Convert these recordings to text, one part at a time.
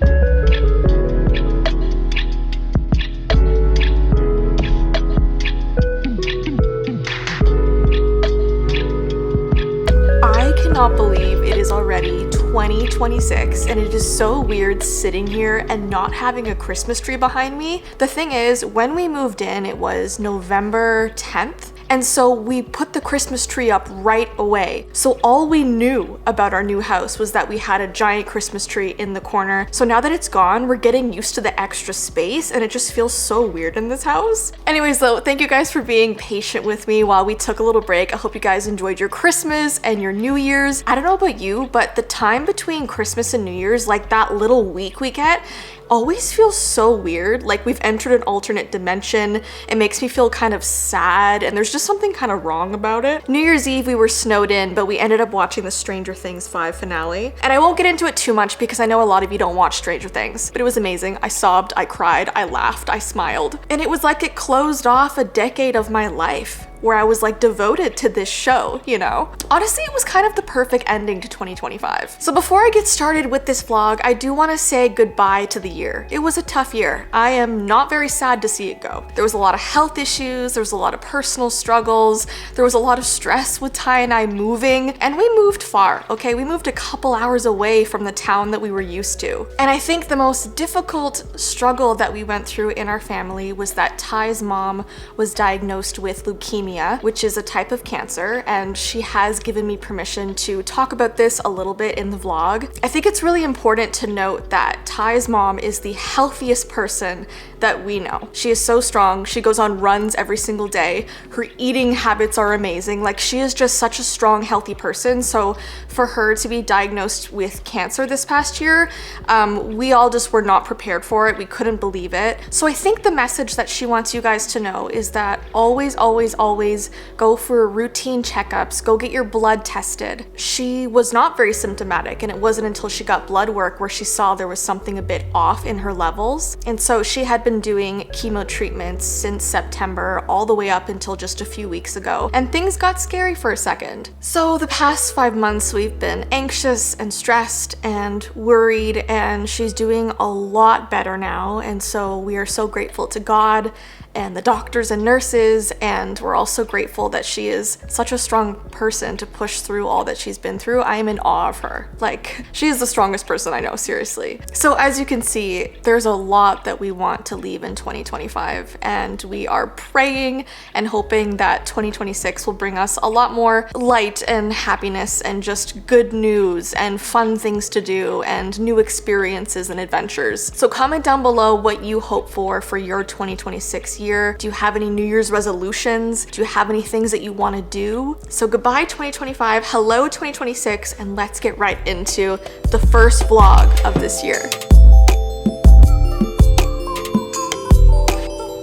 I cannot believe it is already 2026 and it is so weird sitting here and not having a Christmas tree behind me. The thing is, when we moved in, it was November 10th. And so we put the Christmas tree up right away. So all we knew about our new house was that we had a giant Christmas tree in the corner. So now that it's gone, we're getting used to the extra space and it just feels so weird in this house. Anyways though, thank you guys for being patient with me while we took a little break. I hope you guys enjoyed your Christmas and your New Year's. I don't know about you, but the time between Christmas and New Year's, like that little week we get, always feels so weird. Like we've entered an alternate dimension. It makes me feel kind of sad and there's just something kind of wrong about it. New Year's Eve we were snowed in, but we ended up watching the Stranger Things 5 finale. And I won't get into it too much because I know a lot of you don't watch Stranger Things, but it was amazing. I sobbed, I cried, I laughed, I smiled. And it was like it closed off a decade of my life where I was like devoted to this show, you know? Honestly, it was kind of the perfect ending to 2025. So before I get started with this vlog, I do want to say goodbye to the year. It was a tough year. I am not very sad to see it go. There was a lot of health issues, there was a lot of personal struggles, there was a lot of stress with Ty and I moving, and we moved far, okay? We moved a couple hours away from the town that we were used to. And I think the most difficult struggle that we went through in our family was that Ty's mom was diagnosed with leukemia, which is a type of cancer, and she has given me permission to talk about this a little bit in the vlog. I think it's really important to note that Ty's mom is the healthiest person that we know. She is so strong. She goes on runs every single day. Her eating habits are amazing. Like she is just such a strong, healthy person. So for her to be diagnosed with cancer this past year, we all just were not prepared for it. We couldn't believe it. So I think the message that she wants you guys to know is that always go for routine checkups, go get your blood tested. She was not very symptomatic, and it wasn't until she got blood work where she saw there was something a bit off in her levels. And so she had been doing chemo treatments since September all the way up until just a few weeks ago, and things got scary for a second. So the past 5 months we've been anxious and stressed and worried, and she's doing a lot better now, and so we are so grateful to God and the doctors and nurses, and we're also grateful that she is such a strong person to push through all that she's been through. I am in awe of her. Like, she is the strongest person I know, seriously. So as you can see, there's a lot that we want to leave in 2025, and we are praying and hoping that 2026 will bring us a lot more light and happiness and just good news and fun things to do and new experiences and adventures. So comment down below what you hope for your 2026 year. Do you have any New Year's resolutions? Do you have any things that you want to do? So goodbye 2025, hello 2026, and let's get right into the first vlog of this year.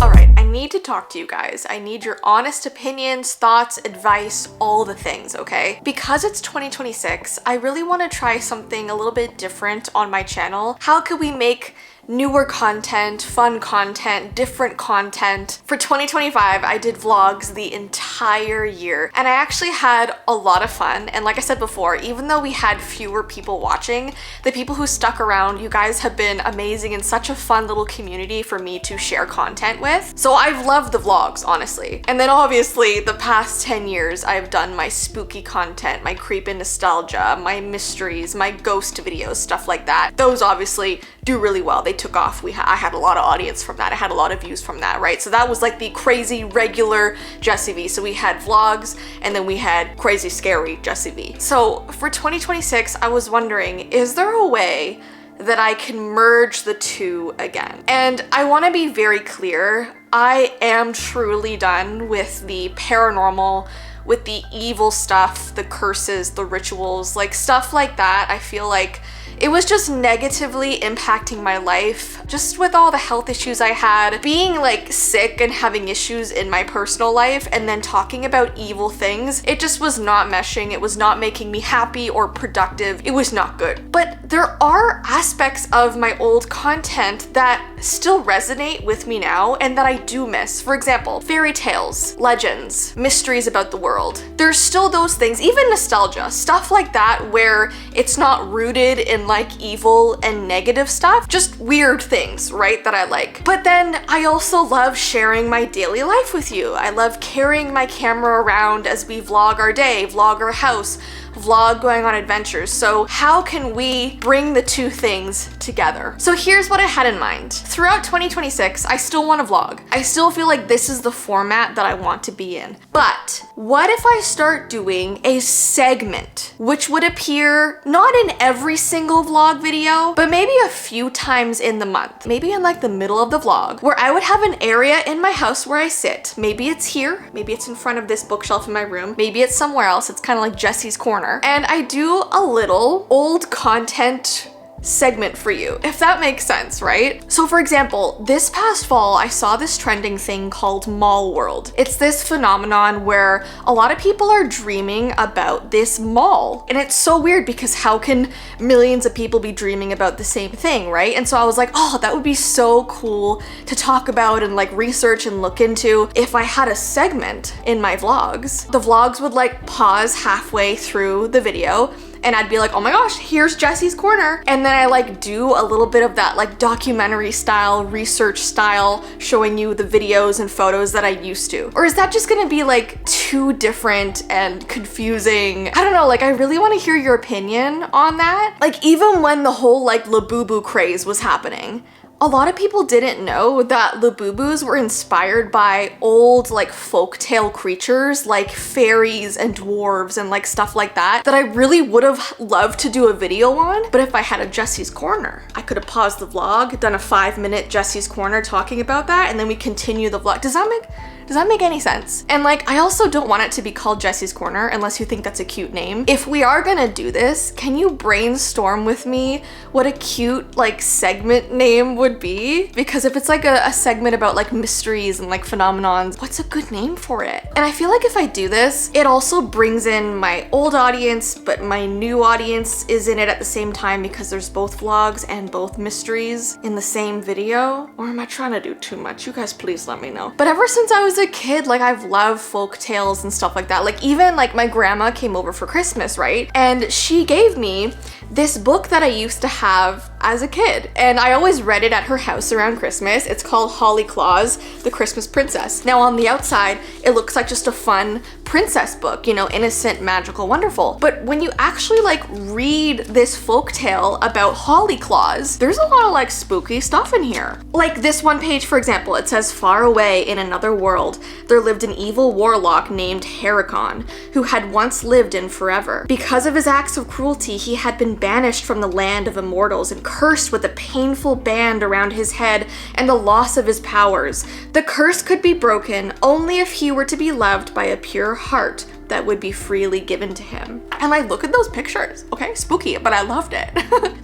Alright, I need to talk to you guys. I need your honest opinions, thoughts, advice, all the things, okay? Because it's 2026, I really want to try something a little bit different on my channel. How could we make newer content, fun content, different content? For 2025, I did vlogs the entire year, and I actually had a lot of fun. And like I said before, even though we had fewer people watching, the people who stuck around, you guys have been amazing and such a fun little community for me to share content with. So I've loved the vlogs, honestly. And then obviously the past 10 years, I've done my spooky content, my creep and nostalgia, my mysteries, my ghost videos, stuff like that. Those obviously do really well. They took off. I had a lot of audience from that. I had a lot of views from that, right? So that was like the crazy regular jessiivee. So we had vlogs and then we had crazy scary jessiivee. So for 2026, I was wondering, is there a way that I can merge the two again? And I want to be very clear. I am truly done with the paranormal, with the evil stuff, the curses, the rituals, like stuff like that. I feel like it was just negatively impacting my life, just with all the health issues I had, being like sick and having issues in my personal life, and then talking about evil things. It just was not meshing. It was not making me happy or productive. It was not good. But there are aspects of my old content that still resonate with me now and that I do miss. For example, fairy tales, legends, mysteries about the world. There's still those things, even nostalgia, stuff like that where it's not rooted in and like evil and negative stuff, just weird things, right, that I like. But then I also love sharing my daily life with you. I love carrying my camera around as we vlog our day, vlog our house, vlog going on adventures. So how can we bring the two things together? So here's what I had in mind. Throughout 2026, I still want to vlog. I still feel like this is the format that I want to be in. But what if I start doing a segment, which would appear not in every single vlog video, but maybe a few times in the month, maybe in like the middle of the vlog, where I would have an area in my house where I sit. Maybe it's here, maybe it's in front of this bookshelf in my room, maybe it's somewhere else. It's kind of like Jessie's corner. And I do a little old content segment for you, if that makes sense, right? So for example, this past fall, I saw this trending thing called mall world. It's this phenomenon where a lot of people are dreaming about this mall. And it's so weird because how can millions of people be dreaming about the same thing, right? And so I was like, oh, that would be so cool to talk about and like research and look into if I had a segment in my vlogs. The vlogs would like pause halfway through the video and I'd be like, oh my gosh, here's Jessie's corner. And then I like do a little bit of that like documentary style, research style, showing you the videos and photos that I used to. Or is that just gonna be like too different and confusing? I don't know, like I really wanna hear your opinion on that. Like even when the whole like Labubu craze was happening, a lot of people didn't know that Labubus were inspired by old like folktale creatures like fairies and dwarves and like stuff like that I really would have loved to do a video on. But if I had a Jessie's Corner, I could have paused the vlog, done a 5-minute Jessie's Corner talking about that, and then we continue the vlog. Does that make any sense? And like, I also don't want it to be called Jessie's Corner unless you think that's a cute name. If we are gonna do this, can you brainstorm with me what a cute like segment name would be? Because if it's like a segment about like mysteries and like phenomenons, what's a good name for it? And I feel like if I do this, it also brings in my old audience, but my new audience is in it at the same time because there's both vlogs and both mysteries in the same video. Or am I trying to do too much? You guys please let me know. But ever since I was a kid, like I've loved folk tales and stuff like that. Like even like my grandma came over for Christmas, right? And she gave me this book that I used to have as a kid. And I always read it at her house around Christmas. It's called Holly Claus, the Christmas Princess. Now on the outside, it looks like just a fun princess book, you know, innocent, magical, wonderful. But when you actually like read this folk tale about Holly Claus, there's a lot of like spooky stuff in here. Like this one page, for example, it says, far away in another world, there lived an evil warlock named Heracon, who had once lived in forever. Because of his acts of cruelty, he had been banished from the land of immortals and cursed with a painful band around his head and the loss of his powers. The curse could be broken only if he were to be loved by a pure heart that would be freely given to him. And like, look at those pictures. Okay, spooky, but I loved it.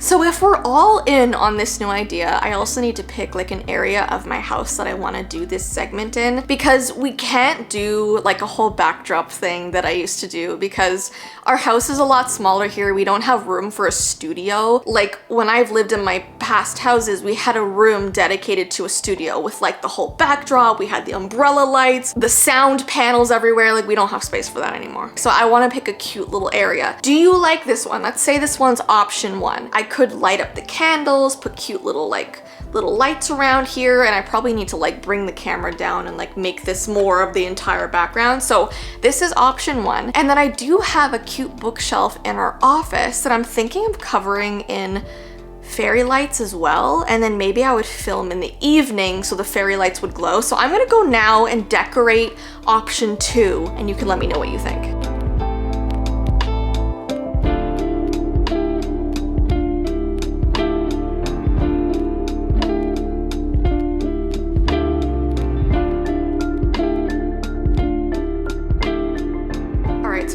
So if we're all in on this new idea, I also need to pick like an area of my house that I want to do this segment in, because we can't do like a whole backdrop thing that I used to do because our house is a lot smaller here. We don't have room for a studio. Like when I've lived in my past houses, we had a room dedicated to a studio with like the whole backdrop. We had the umbrella lights, the sound panels everywhere. Like we don't have space for that anymore. So I want to pick a cute little area. Do you like this one? Let's say this one's option 1. I could light up the candles, put cute little lights around here, and I probably need to like bring the camera down and like make this more of the entire background. So this is option 1. And then I do have a cute bookshelf in our office that I'm thinking of covering in fairy lights as well, and then maybe I would film in the evening so the fairy lights would glow. So I'm gonna go now and decorate option 2, and you can let me know what you think.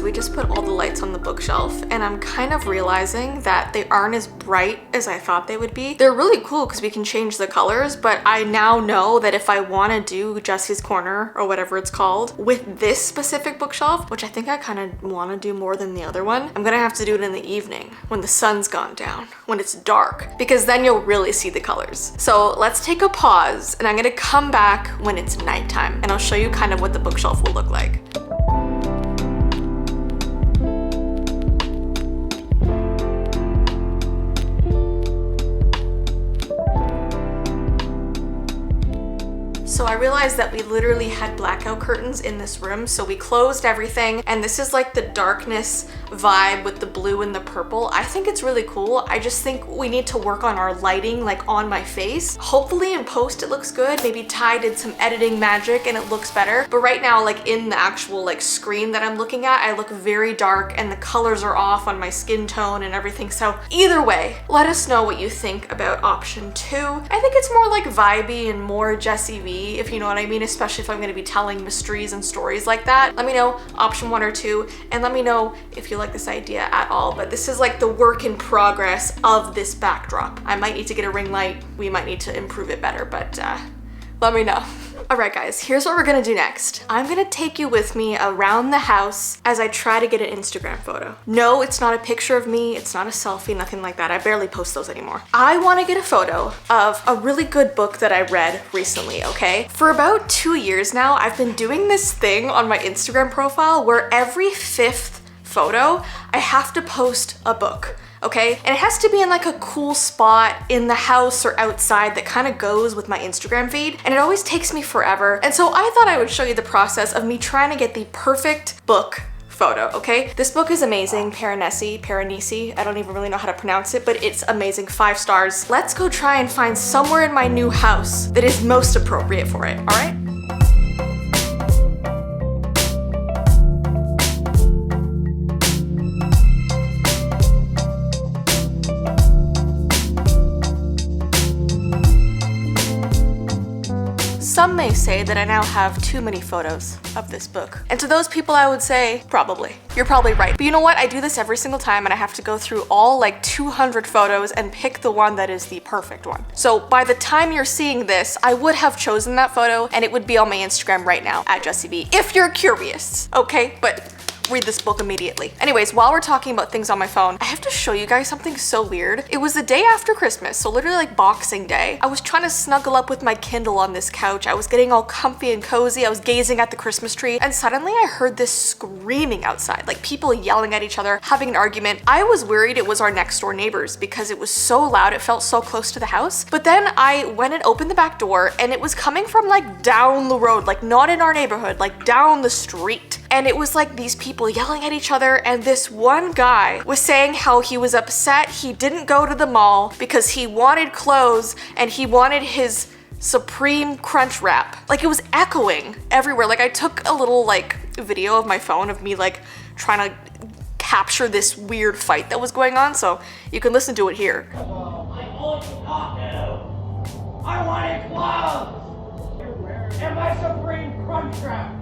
We just put all the lights on the bookshelf, and I'm kind of realizing that they aren't as bright as I thought they would be. They're really cool because we can change the colors, but I now know that if I want to do Jessie's Corner or whatever it's called with this specific bookshelf, which I think I kind of want to do more than the other one, I'm gonna have to do it in the evening when the sun's gone down, when it's dark, because then you'll really see the colors. So let's take a pause, and I'm gonna come back when it's nighttime, and I'll show you kind of what the bookshelf will look like. So I realized that we literally had blackout curtains in this room, so we closed everything, and this is like the darkness vibe with the blue and the purple. I think it's really cool. I just think we need to work on our lighting, like on my face. Hopefully in post it looks good. Maybe Ty did some editing magic and it looks better. But right now, like in the actual like screen that I'm looking at, I look very dark and the colors are off on my skin tone and everything. So either way, let us know what you think about option 2. I think it's more like vibey and more jessiivee, if you know what I mean, especially if I'm going to be telling mysteries and stories like that. Let me know option 1 or 2, and let me know if you like this idea at all. But this is like the work in progress of this backdrop. I might need to get a ring light. We might need to improve it better, but let me know. All right guys, here's what we're gonna do next. I'm gonna take you with me around the house as I try to get an Instagram photo. No, it's not a picture of me, it's not a selfie, nothing like that. I barely post those anymore. I wanna get a photo of a really good book that I read recently, okay? For about 2 years now, I've been doing this thing on my Instagram profile where every 5th photo, I have to post a book. Okay? And it has to be in like a cool spot in the house or outside that kind of goes with my Instagram feed. And it always takes me forever. And so I thought I would show you the process of me trying to get the perfect book photo, okay? This book is amazing, Piranesi. I don't even really know how to pronounce it, but it's amazing, 5 stars. Let's go try and find somewhere in my new house that is most appropriate for it, all right? Some may say that I now have too many photos of this book. And to those people I would say, probably. You're probably right. But you know what? I do this every single time and I have to go through all like 200 photos and pick the one that is the perfect one. So by the time you're seeing this, I would have chosen that photo and it would be on my Instagram right now at jessiivee, if you're curious, okay? But read this book immediately. Anyways, while we're talking about things on my phone, I have to show you guys something so weird. It was the day after Christmas, so literally like Boxing Day. I was trying to snuggle up with my Kindle on this couch. I was getting all comfy and cozy. I was gazing at the Christmas tree, and suddenly I heard this screaming outside, like people yelling at each other, having an argument. I was worried it was our next door neighbors because it was so loud. It felt so close to the house. But then I went and opened the back door and it was coming from like down the road, like not in our neighborhood, like down the street. And it was like these people yelling at each other, and this one guy was saying how he was upset he didn't go to the mall because he wanted clothes and he wanted his Supreme Crunch Wrap. Like it was echoing everywhere. Like I took a little like video of my phone of me like trying to capture this weird fight that was going on, so you can listen to it here. Oh, I told you not to. I wanted clothes and my Supreme Crunch Wrap.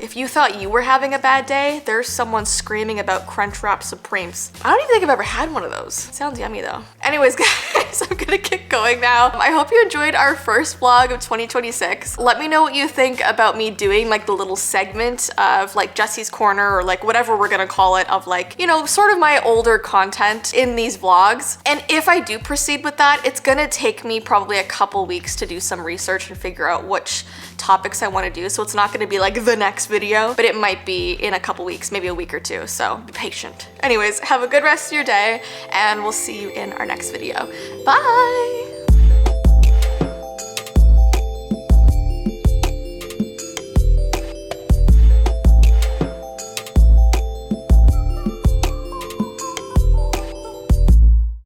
If you thought you were having a bad day, there's someone screaming about Crunchwrap Supremes. I don't even think I've ever had one of those. Sounds yummy though. Anyways guys, I'm gonna get going now. I hope you enjoyed our first vlog of 2026. Let me know what you think about me doing like the little segment of like Jessie's Corner, or like whatever we're gonna call it, of like, you know, sort of my older content in these vlogs. And if I do proceed with that, it's gonna take me probably a couple weeks to do some research and figure out which topics I want to do. So it's not going to be like the next video, but it might be in a couple weeks, maybe a week or two. So be patient. Anyways, have a good rest of your day and we'll see you in our next video. Bye.